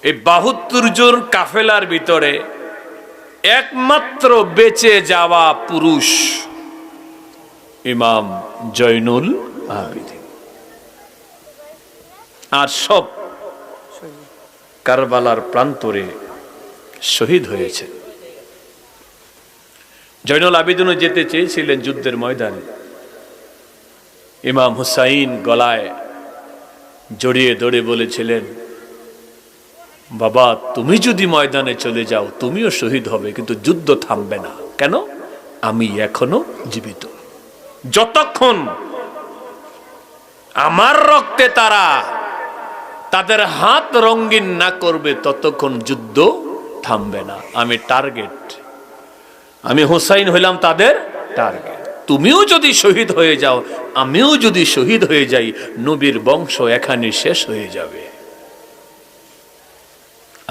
এই 72 জন কাফেলার ভিতরে একমাত্র বেঁচে যাওয়া পুরুষ ইমাম জয়নুল আবেদিন। আর সব কারবালার প্রান্তরে শহীদ হয়েছে। জয়নুল আবেদিনও যেতে চেয়েছিলেন যুদ্ধের ময়দানে। ইমাম হুসাইন গলায় জড়িয়ে ধরে বলেছিলেন, বাবা তুমি যদি ময়দানে চলে যাও তুমিও শহীদ হবে, কিন্তু যুদ্ধ থামবে না। কেন? আমি এখনো জীবিত। যতক্ষণ আমার রক্তে তারা তাদের হাত রঙিন না করবে ততক্ষণ যুদ্ধ থামবে না। আমি টার্গেট, আমি হুসাইন হইলাম তাদের টার্গেট। তুমিও যদি শহীদ হয়ে যাও, আমিও যদি শহীদ হয়ে যাই, নবীর বংশ এখানে শেষ হয়ে যাবে।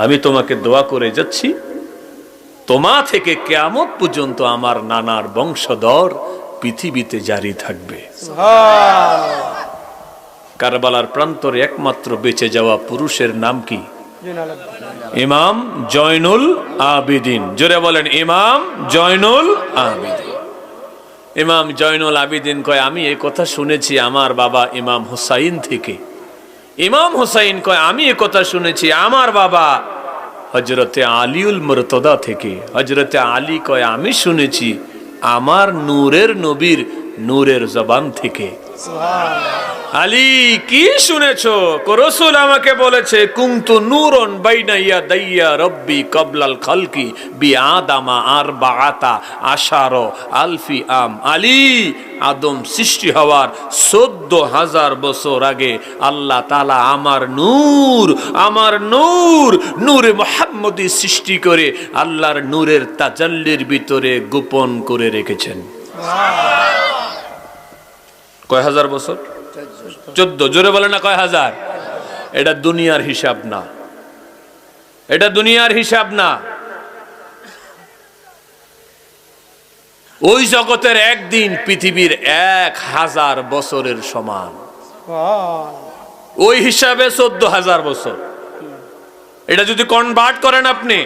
আমি তোমাকে দোয়া করে যাচ্ছি, তোমা থেকে কিয়ামত পর্যন্ত আমার নানার বংশধর পৃথিবীতে জারি থাকবে। কারবালার প্রান্তরে একমাত্র বেঁচে যাওয়া পুরুষের নাম কি? ইমাম জয়নুল আবেদিন। জোরে বলেন, ইমাম জয়নুল আবেদিন। ইমাম জয়নুল আবেদিন কয়, আমি এই কথা শুনেছি আমার বাবা ইমাম হুসাইন থেকে। ইমাম হুসাইন কয়, আমি এই কথা শুনেছি আমার বাবা হযরতে আলীউল মুরতদা থেকে। হযরতে আলী কয়, আমি শুনেছি আমার নূরের নবীর নূরের জবান থেকে। আলী কি শুনেছো? রাসূল আমাকে বলেছে, কুনতু নূরন বাইনা ইয়াদাইয়া রব্বি ক্বাবলাল খালকি বিআদামা আরবাআতা আশারা আলফি আম। আলী, আদম সৃষ্টি হওয়ার 14,000 বছর আগে আল্লাহ তাআলা আমার নূরে মুহাম্মদী সৃষ্টি করে আল্লাহর নূরের তাজাল্লির ভিতরে গোপন করে রেখেছেন। কয় হাজার বছর? 14। জোরে বলে না কয় হাজার? এটা দুনিয়ার হিসাব না, এটা দুনিয়ার হিসাব না। ওই জগতের একদিন পৃথিবীর 1000 বছরের সমান। ওই হিসাবে 14,000 বছর। এটা যদি কনভার্ট করেন আপনি,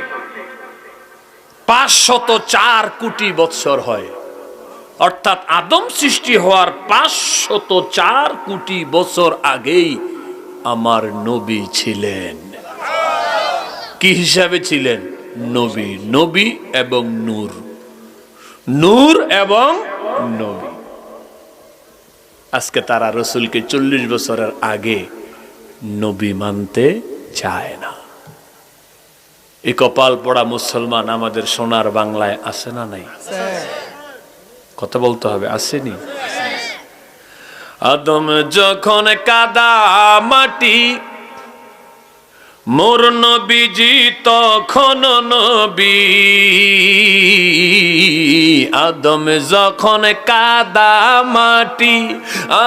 504 কোটি বৎসর হয়। অর্থাৎ আদম সৃষ্টি হওয়ার 504 কোটি বছর আগেই আমার নবী ছিলেন। কি হিসাবে ছিলেন? নবী। নবী এবং নূর, নূর এবং নবী। আজকে তারা রসুলকে 40 বছরের আগে নবী মানতে চায় না। এই কপাল পড়া মুসলমান আমাদের সোনার বাংলায় আছে না নাই? কথা বলতে হবে, আসেনি? আদম যখন কাদা মাটি, মোর নবীজি তখন নবী। আদম যখন কাদা মাটি,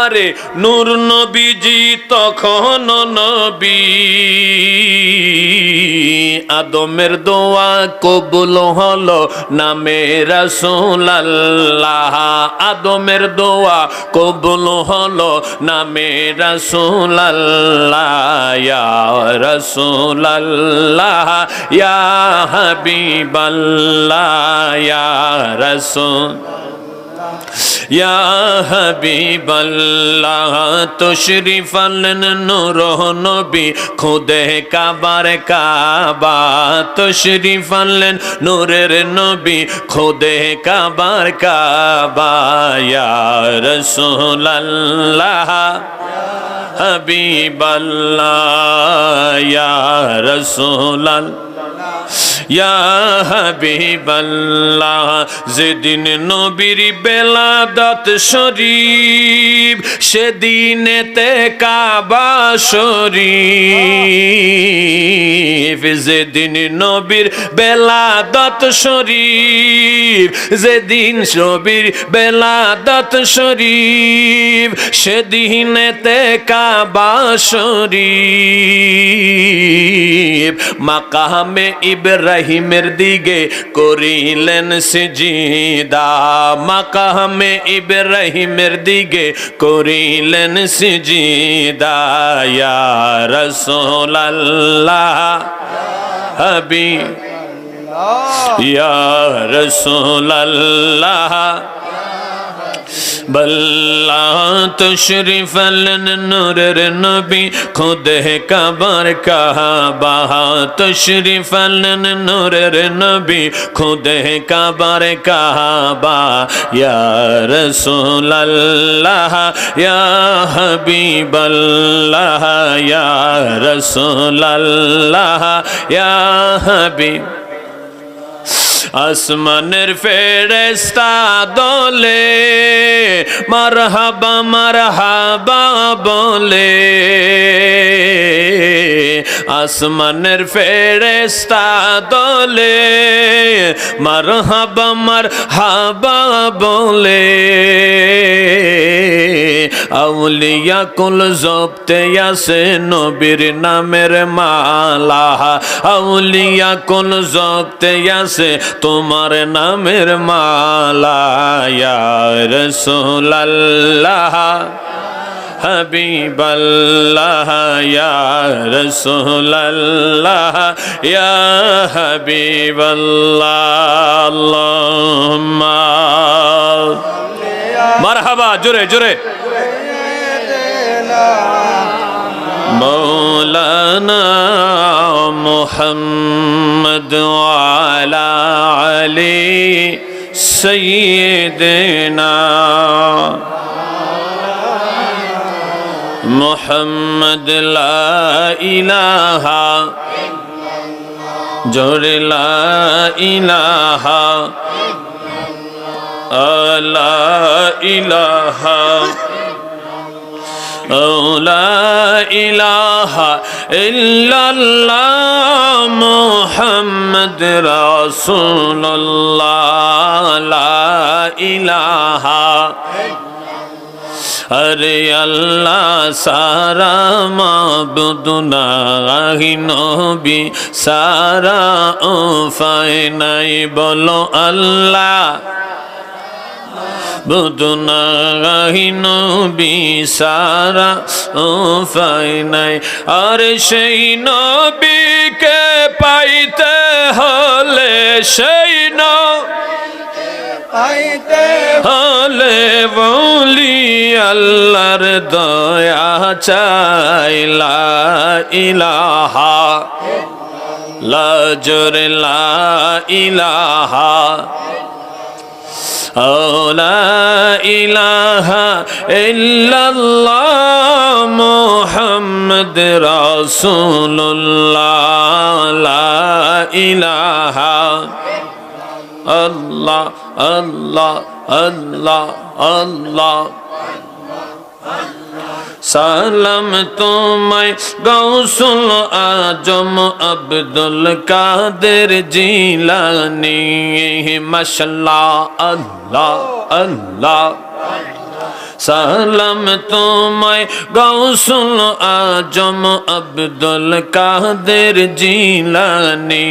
আরে নূর নবীজি তখন নবী। আদমের দোয়া কবুল হলো নামে রাসূলুল্লাহ। আদমের দোয়া কবুল হলো নামে রাসূলুল্লাহ। ইয়া রাসূলুল্লাহ ইয়া হাবিবাল্লাহ ইয়া রাসূল ইয়া হাবিবাল্লাহ। তশরিফ আনলেন নূর নবী খুদে কাবার কাবা। তশরিফ আনলেন নূরের নবী খুদে কাবার কাবা। ইয়া রাসূলুল্লাহ হাবিবাল্লাহ ইয়া রাসূলুল্লাহ ইয়া হাবিবাল্লাহ। যেদিন নবীর বেলাদত শরীফ, সেদিনেতে কাবা শরীফ। যেদিন নবীর বেলাদত শরীফ, যেদিন নবীর বেলাদত শরীফ, সেদিনেতে কাবা শরীফ। মাকামে ইব্রাহিমের দিকে করিলেন সিজদা। মাকামে ইব্রাহিমের দিকে করিলেন সিজদা। ইয়া রাসূলুল্লাহ হাবিব ইয়া রাসূলুল্লাহ बल्ला तशरीफ नूर नबी खुद है कबर कहबा तशरीफ नूर नबी खुद है कबर कहबा या रसूल अल्लाह या हबीब अल्लाह या रसूल अल्लाह या हबीब আসমানের ফেরেশতা দলে মারহাবা মারহাবা বলে আসমানের ফেরেশতা দলে মারহাবা মারহাবা বলে আউলিয়া কুল জপতে আছে নবীর নামের মালা আউলিয়া কুল জপতে আছে তোমার নামের মালা ইয়া রাসূলুল্লাহ হাবিবাল্লাহ ইয়া রাসূলুল্লাহ ইয়া হাবিবাল্লাহ আল্লাহুম্মা মারহাবা জোরে জোরে মৌলানা মুহাম্মদ ওয়ালা আলি সাইয়্যিদিনা মুহাম্মদ লা ইলাহা জোরে লা ইলাহা লা ইলাহা লা ইলাহা ইল্লাল্লাহ মুহাম্মদ রাসূলুল্লাহ লা ইলাহা अरे अल्लाह सारा माबुद नाही नबी सारा उफाय নাই বলো আল্লাহ বুদনাহি নবী সারা উফায় নাই আর সেই নবীকে পাইতে হলে সেই পাইতে হলে বলি আল্লাহর দয়া চাই লা ইলাহা লা জোরে লা ইলাহা লা ইলাহা ইল্লাল্লাহ মুহাম্মদ রাসূলুল্লাহ লা ইলাহা আল্লাহ আল্লাহ আল্লাহ আল্লাহ সালাম তোমায় গৌসুল আজম আব্দুল কাদের জিলানী মাশাআল্লাহ আল্লাহ আল্লাহ সালাম তোমায় গৌসুল আজম আব্দুল কাদের জিলানী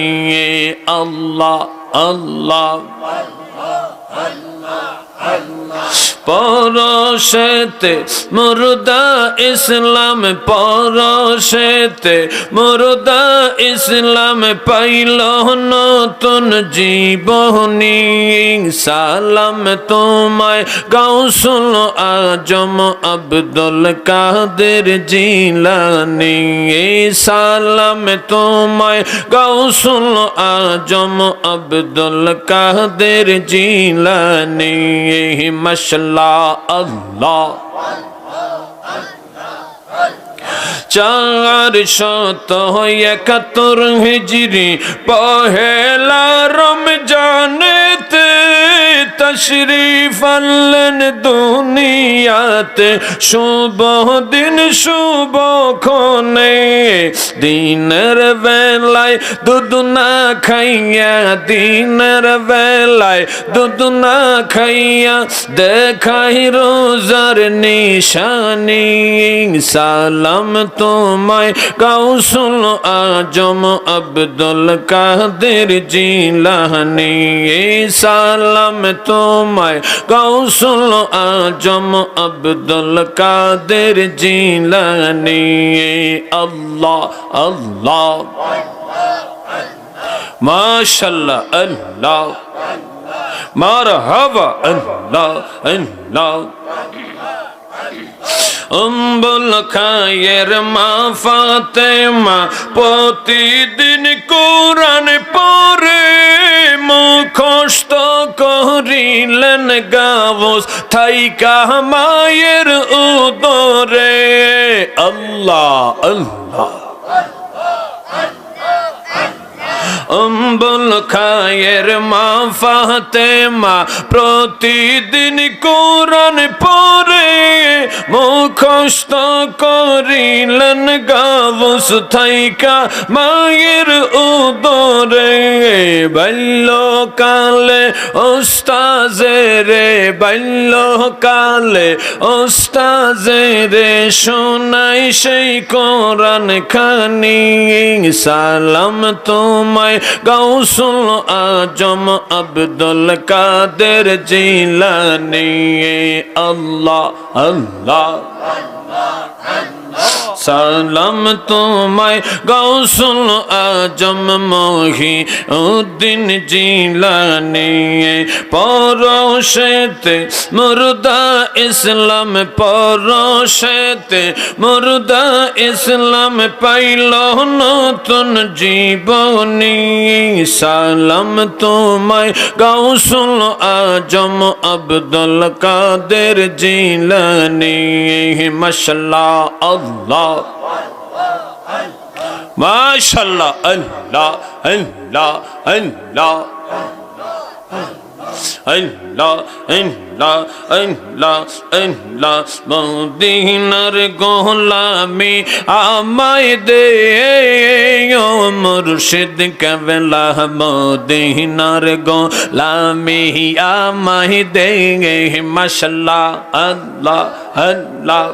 আল্লাহ আল্লাহ পরশেতে মুর্দা ইসলাম পরশেতে মুর্দা ইসলাম পাইল নতুন জীবনী সালাম তোমায় গৌসুল আজম আব্দুল কাদের জিলানী সালাম তোমায় গৌসুল আজম আব্দুল কাদের জিলানী মাশাআল্লাহ আল্লাহ 471 হিজরি পহেলা রমজানেতে তশরিফ আনলেন দুনিয়াতে শুভ দিন শুভ ক্ষণে দিনের বেলায় দুধ না খাইয়া দিনের বেলায় দুধ না খাইয়া দেখাই রোজার নিশানি সালাম তোমায় গৌসুল আজম আব্দুল কাদের জিলানী সালাম তোমায় গৌসুল আজম আব্দুল কাদের জিলানী আল্লাহ আল্লাহ মাশাআল্লাহ, আল্লাহ, মারহাবা, আল্লাহ, আল্লাহ। উম্মুল খায়ের মা ফাতেমা প্রতিদিন কোরআন পড়ে মুখস্থ করিলেন গাউস থাইকা মায়ের উদরে। আল্লাহ, আল্লাহ। উম্মুল খায়ের মা ফাতেমা প্রতিদিন কোরআন পড়ে মুখস্থ করিলেন গাউস থাইকা মায়ের উদরে। বাল্যকালে ওস্তাজেরে, বাল্যকালে ওস্তাজেরে শোনাই সেই কোরআন খানি। সালাম তোমায় গাউসুল আজম আব্দুল কাদের জিলানী। আল্লাহ, আল্লাহ, সালাম তোমায় গাউসুল আজম মহিউদ্দিন জিলানী। পরশেতে মুর্দা ইসলাম, পরশেতে মুর্দা ইসলাম পাইল নতুন জীবনী। সালাম তোমায় গাউসুল আজম আব্দুল কাদের জিলানী। মাশাআল্লাহ, আল্লাহ, মাশাআল্লাহ, আল্লাহ, আল্লাহ, আল্লাহ, আল্লাহ, আল্লাহ, আল্লাহ, আল্লাহ। মদিনার গোলামি আমায় দে ও মুর্শিদ কেবলা, মদিনার গোলামি আমায় দে। মাশাআল্লাহ, আল্লাহ, আল্লাহ।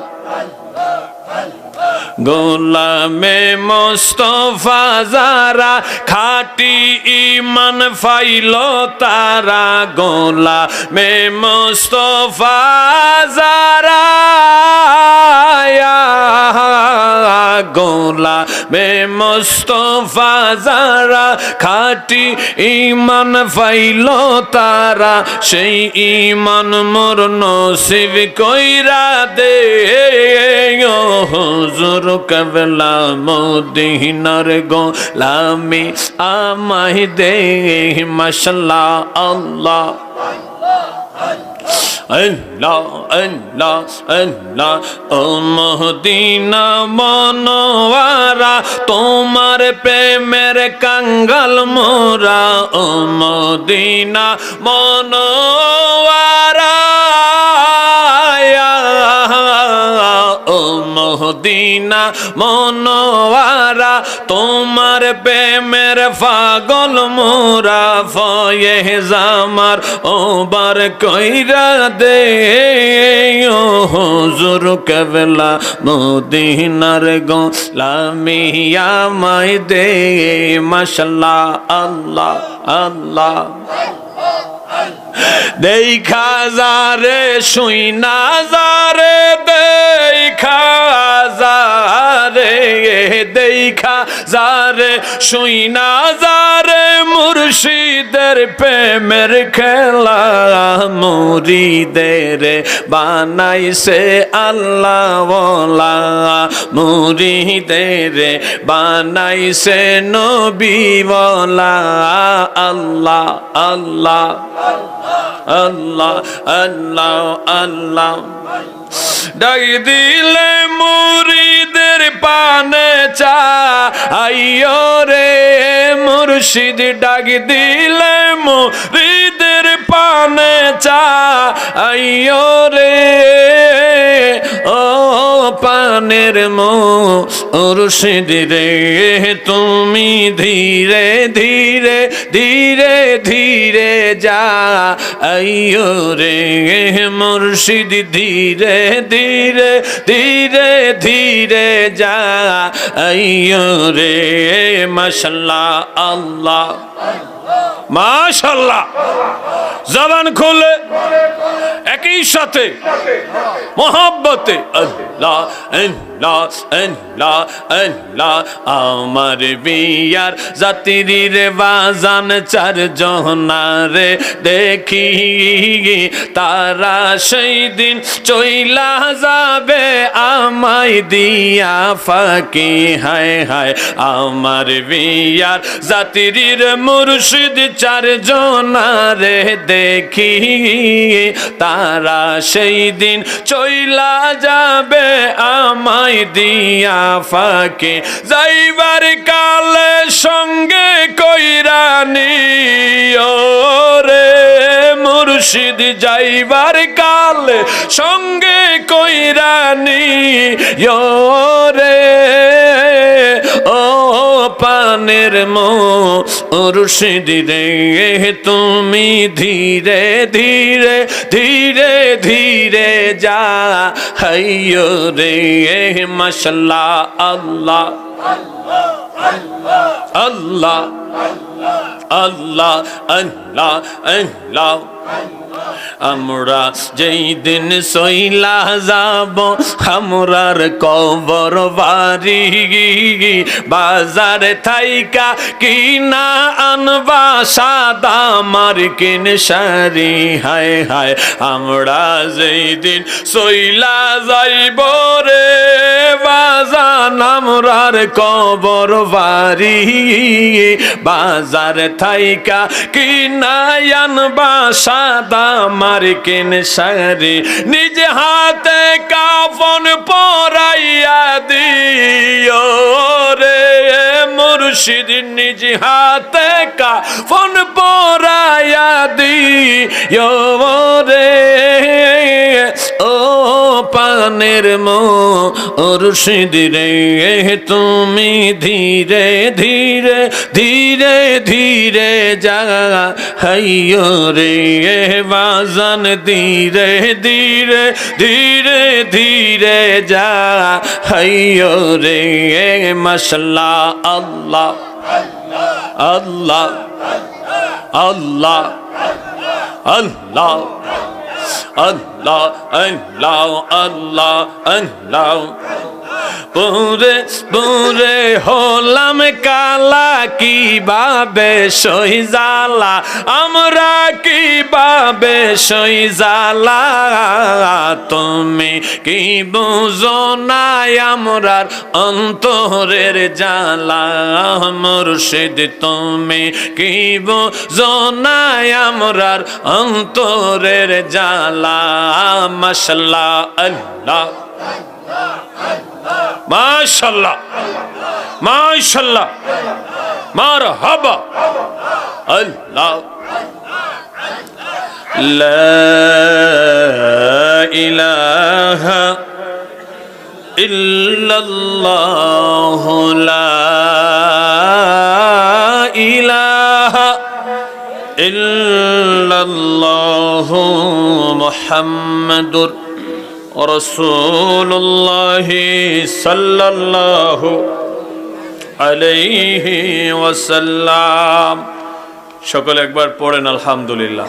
গোলামে মোস্তফা যারা খাটি ঈমান ফাইল তারা। গোলামে মোস্তফা যারা, গোলামে মোস্তফা যারা খাটি ঈমান ফাইল তারা। সেই ঈমান মোর নসিব কইরা দে ও হুজুর কেবলা, মদিনার গোলামি আমায় দে। মাশাআল্লাহ, আল্লাহ, আল্লাহ, আল্লাহ, আল্লাহ। ও মদিনা মনোয়ারা তোমার প্রেমের কাঙ্গাল মোরা। ও মদিনা মনোয়ারা, ও মদিনা মনোয়ারা তোমার প্রেমের পাগল মোরা। ফয়েজ আমার ওবার কইরা দে ও হুজুর কেবলা, মদিনার গোলামি আমায় দে। মাশাআল্লাহ, আল্লাহ, আল্লাহ। দেখা যারে শুইনা যারে, দেখা যারে, দেখা যারে শুইনা যারে মুর্শিদের প্রেমের খেলা। মুরিদের বানাইছে আল্লাহ ওয়ালা, মুরিদের বানাইছে নবী ওয়ালা। আল্লাহ, আল্লাহ, আল্লাহ, আল্লাহ, আল্লাহ। ডাক দিলে মুরিদের পানে চা আইয়ো রে মুর্শিদ। ডাক দিলে মুরিদের পানে চা আইয়ো রে ও পানের মুর্শিদ রে। তুমি ধীরে ধীরে ধীরে ধীরে যা আইয়ো রে মুর্শিদ। ধীরে ধীরে ধীরে ধীরে যা আইয়ো রে। মাশাআল্লাহ, আল্লাহ, মাশাআল্লাহ। জবান খুলে একই সাথে মোহাব্বতে আল্লাহ আল্লাহ আল্লাহ আল্লাহ। আমার বিয়ার জাতির বাজান চার জনারে দেখি, তারা সেই দিন চইলা যাবে আমায় দিয়া ফাঁকি। হায় হায় আমার বিয়ার জাতির মুর্শিদ চার জনারে দেখি, তারা সেই দিন চইলা যাবে আমায় দিয়া ফাঁকি। যাইবার কালে সঙ্গে কইরা নিও রে মুর্শিদ, যাইবার কালে সঙ্গে কইরা নিও রে। ও পানের মুর্শিদ রে তুমি ধীরে ধীরে ধীরে ধীরে যা হাইয়ো রে। মাশাআল্লাহ আল্লাহ আল্লাহ আল্লাহ আল্লাহ আল্লাহ। আমরা যেই দিন সইলা যাব আমরার কবর বাড়ি, বাজারে থাইকা কিনা আনবা সাদা মার্কিন শাড়ি। হায় হায় আমরা যেই দিন সইলা যাইব রে বাজান আমরার কবর বাড়ি, বাজারে থাইকা কিনা আনবা সাদা মার্কিন শাড়ি। নিজ হাতে কাফন পরাইয়া দিও রে মুর্শিদ, নিজ হাতে কাফন পরাইয়া দিও রে। ও পানের মুর্শিদ রে তুমি ধীরে ধীরে ধীরে ধীরে যা হাইয়ো রে বাজান ধীরে ধীরে ধীরে ধীরে যা হাইয়ো রে। মাশাআল্লাহ আল্লাহ আল্লাহ আল্লাহ আল্লাহ আল্লাহ আল্লাহ আল্লাহ আল্লাহ। পুরে পুরে হলাম কালা কিভাবে সই জালা, আমরা কিভাবে সই জালা। তুমি কি বুঝো না আমরার অন্তরের জালা, মুর্শিদ তুমি কি বুঝো না আমরার অন্তরের জালা। মাশাআল্লাহ আল্লাহ মাশাআল্লাহ মাশাআল্লাহ মারহাবা আল্লাহ। লা ইলাহা ইল্লাল্লাহ লা ইলাহা ইল্লাল্লাহ মুহাম্মাদুর রাসূলুল্লাহ সাল্লাল্লাহু আলাইহি ওয়াসাল্লাম। সকলে একবার পড়েন আলহামদুলিল্লাহ।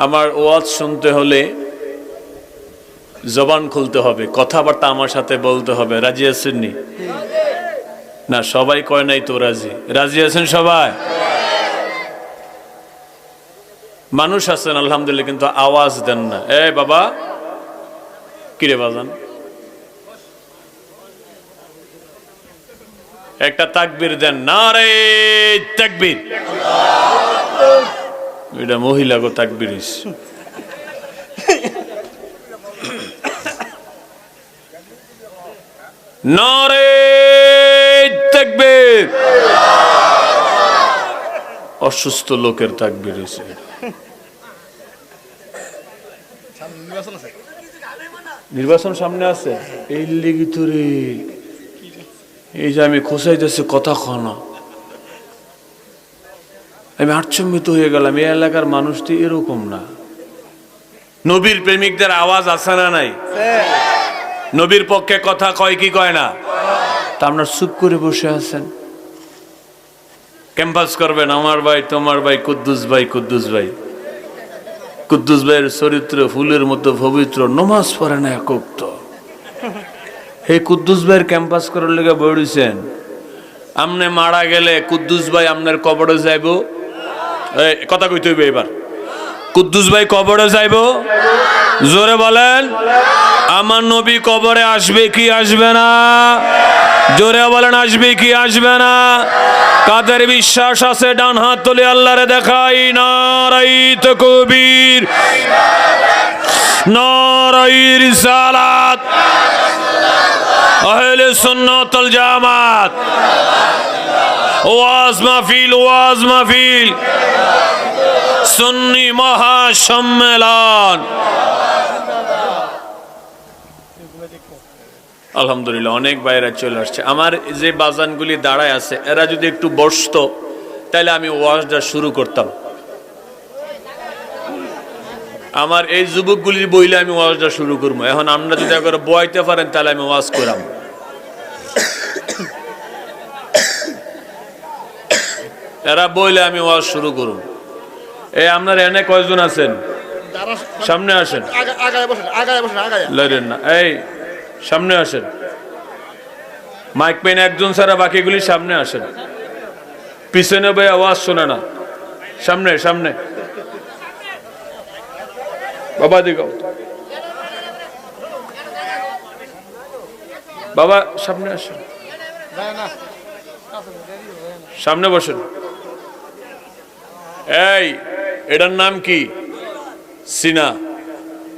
আমার ওয়াজ শুনতে হলে জবান খুলতে হবে, কথাবার্তা আমার সাথে বলতে হবে। রাজি আছেন নি? না সবাই কয় নাই তো রাজি। রাজি আছেন সবাই? মানুষ আছেন আলহামদুলিল্লাহ কিন্তু আওয়াজ দেন না। এ বাবা কিরে বাজান, একটা তাকবীর দেন। নারে তাকবীর। এটা মহিলা গো তাকবীর। নারে তাকবীর। অসুস্থ লোকের তাকবীর হয়েছে। নির্বাচন সামনে আছে এই লেগে তো রে, এই যে আমি খোঁচাইতেছি কথা খানা, আমি আশ্চর্যিত হয়ে গেলাম। এই এলাকার মানুষটি এরকম না। নবীর প্রেমিকদের আওয়াজ আছে না নাই? নবীর পক্ষে কথা কয় কি কয় না? তা আপনার চুপ করে বসে আছেন। ক্যাম্পাস করবেন আমার ভাই, তোমার ভাই, কুদ্দুস ভাই। কুদ্দুস ভাই, কুদ্দুস ভাইয়ের চরিত্র ফুলের মতো পবিত্র, নমাজ পড়ে না এক ওয়াক্ত। এই কুদ্দুস ভাইয়ের ক্যাম্পাস করার লেগে বড়িছেন। আমনে মারা গেলে কুদ্দুস ভাই আপনার কবরে যাইব। কথা কইতে হইবে এবার, কুদ্দুস ভাই কবরে যাইব। জোরে বলেন, আমার নবী কবরে আসবে কি আসবে না? জোরে বলেন, আসবে কি আসবে না? কাদের বিশ্বাস আছে ডান হাত তুলে আল্লাহরে দেখাই। নারাই তাকবীর, নারাই রিসালাত, আহলে সুন্নাত ওয়াল জামাত। ওয়াজ মাহফিল, ওয়াজ মাহফিল, সুন্নি মহাসম্মেলন। আলহামদুলিল্লাহ, অনেক বাইরে চলে আসছে। আমার যে বাজানগুলি দাঁড়ায় আছে, এরা যদি একটু বসতো তাহলে আমি ওয়াজটা শুরু করতাম। আমার এই যুবকগুলির বইলে আমি ওয়াজটা শুরু করবো। এখন আমরা যদি একবার বইতে পারেন তাহলে আমি ওয়াজ করাম। এরা বইলে আমি ওয়াজ শুরু করব। এই আপনার এনে কয়জন আছেন? সামনে আসেন, লড়েন না। এই সামনে আসেন, মাইক পেন একজন ছাড়া বাকিগুলি সামনে আসেন। পিছনে ভাই আওয়াজ শোনে না। সামনে সামনে বাবা, দিকে বাবা, সামনে আসেন, সামনে বসেন। এই এটার নাম কি? সিনা।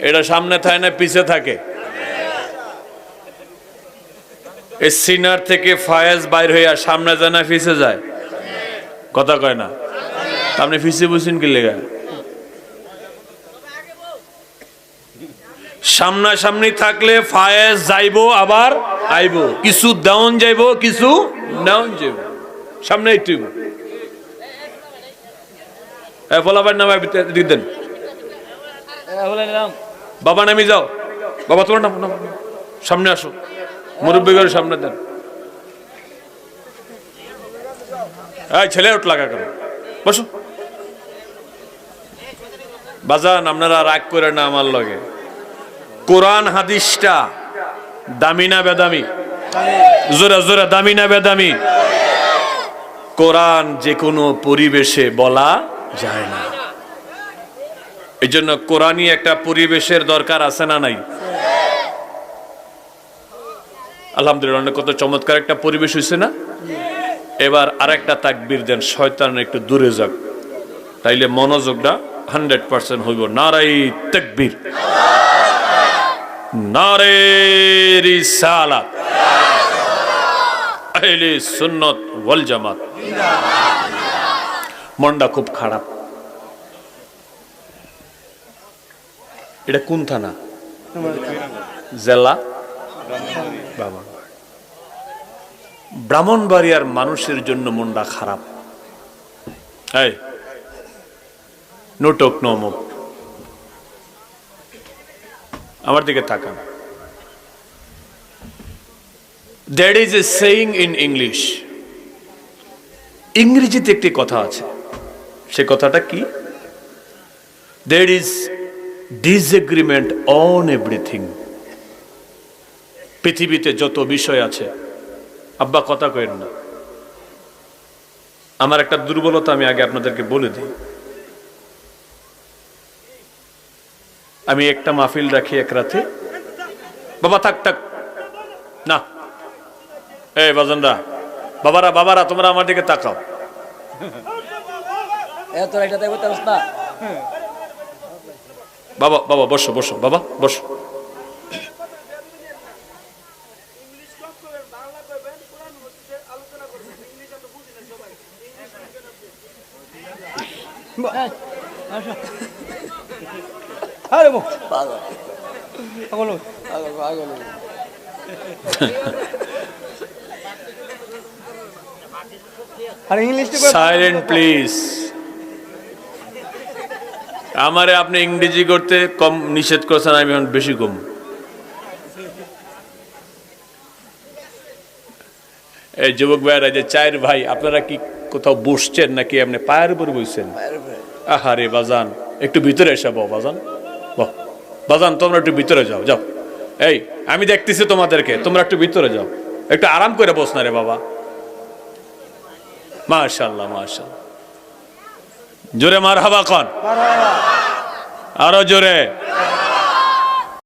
এটা সামনে থাকে না পিছে থাকে? এই সিনার থেকে ফায়েজ বাইর হইয়া সামনে যায় না পিছে যায়? কথা কয় না। আপনি পিছে বুঝছেন কি লেগা? সামনাসামনি থাকলে ফায়েজ যাইবো আবার আইবো, কিছু ডাউন যাইবো কিছু ডাউন যাইবো। সামনে একটু ফলাবার নাম দেন। বাবা নামি যাও, বাবা তোমার নাম, সামনে আসো, মুরব্বী করে সামনে দেন। ছেলে ওট লাগা কেন? বসো। বাজান আপনারা রাগ করে না আমার লগে। কোরআন হাদিসটা দামি না বেদামি? জোরে জোরে, দামি না বেদামি? কোরআন যে কোনো পরিবেশে বলা যায় না। এই জন্য কোরআনই একটা পরিবেশের দরকার আছে না নাই? আলহামদুলিল্লাহ, কত চমৎকার একটা পরিবেশ হয়েছে না? এবার আরেকটা তাকবীর দেন, শয়তান একটু দূরে যাক, তাইলে মনোযোগটা 100% হইব। নারাই তাকবীর, নারে রিসালাত, আহলে সুন্নাত ওয়াল জামাত। মনটা খুব খারাপ। এটা কোন থানা? জেলা ব্রাহ্মণবাড়িয়ার মানুষের জন্য মনটা খারাপ। এই নোটক নমক, আমার দিকে তাকান। There is a saying in English. ইংরেজিতে একটি কথা আছে, সে কথাটা কি? There is disagreement on everything. পৃথিবীতে যত বিষয় আছে, আব্বা কথা কইেন না, আমার একটা দুর্বলতা আমি আগে আপনাদেরকে বলে দিই। আমি একটা মাহফিল রাখি এক রাতে। বাবা থাক থাক না, এই বাজনরা, বাবারা বাবারা তোমরা আমার দিকে তাকাও। বাবা বাবা বসো বসো, বাবা বসো। Silent please. আমারে আপনি ইংরেজি করতে কম নিষেধ করছেন, আমি এখন বেশি কম। এই যুবক ভাইরা যে চার ভাই, আপনারা কি কোথাও বসছেন নাকি এমনি পায়ের উপর বসছেন? আহারে বাজান, একটু ভিতরে এসে বউ বাজান, বাহ বাজান, তোমরা একটু ভিতরে যাও, যাও। এই আমি দেখতেছি তোমাদেরকে, তোমরা একটু ভিতরে যাও, একটু আরাম করে বস না রে বাবা। মাশাআল্লাহ মাশাআল্লাহ, জোরে মারহাবা কন, আরো জোরে।